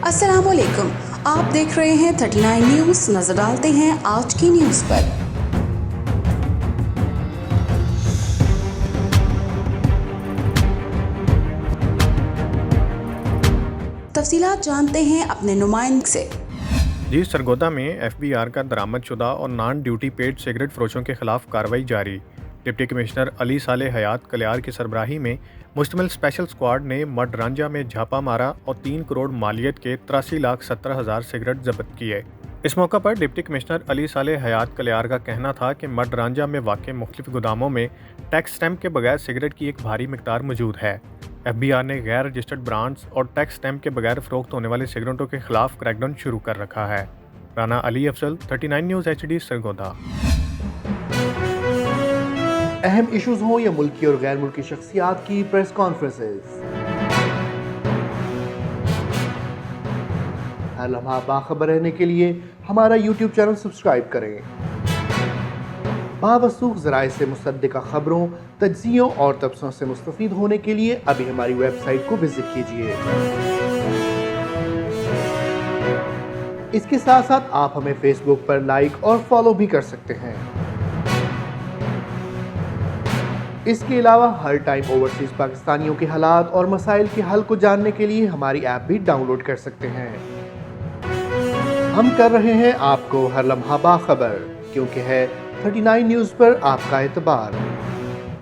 अस्सलाम वालेकुम, आप देख रहे हैं 39 न्यूज़। नजर डालते हैं आज की न्यूज़ पर। तफसीलात जानते हैं अपने नुमाइंदे से। जी, सरगोदा में एफबीआर का दरामदशुदा और नॉन ड्यूटी पेड सिगरेट फरोशों के खिलाफ कार्रवाई जारी। डिप्टी कमिश्नर अली सालेह हयात कलियार की सरबराही में मुश्तमिल स्पेशल स्क्वाड ने मडरांजा में झापा मारा और 3 करोड़ मालियत के 83,70,000 सिगरेट जब्त किए। इस मौका पर डिप्टी कमिश्नर अली सालेह हयात कलियार का कहना था कि मडरांजा में वाक़े मुख्तलिफ गोदामों में टैक्स स्टैम्प के बगैर सिगरेट की एक भारी मिकदार मौजूद है। एफबीआर ने गैर रजिस्टर्ड ब्रांड्स और टैक्स स्टैम्प के बगैर फरोख्त होने वाले सिगरेटों के खिलाफ क्रैकडाउन शुरू कर रखा है। Rana Ali Afzal, 39 news HD, Sargodha. अहम इश्यूज हों या मुल्की और गैर मुल्की शख्सियात की प्रेस कॉन्फ्रेंसेस, हर लम्हा बाखबर रहने के लिए हमारा YouTube चैनल सब्सक्राइब करें। बावसूख ज़राए से मुसद्दिक़ा खबरों, तज्ज़ियों और तबसरों से मुस्तफ़ीद होने के लिए अभी हमारी वेबसाइट को विजिट कीजिए। इसके साथ साथ आप हमें फेसबुक पर लाइक और फॉलो भी कर सकते हैं। इसके अलावा हर टाइम ओवरसीज़ पाकिस्तानियों के हालात और मसाइल के हल को जानने के लिए हमारी ऐप भी डाउनलोड कर सकते हैं। हम कर रहे हैं आपको हर लम्हा बाखबर, क्योंकि है 39 न्यूज़ पर आपका एतबार।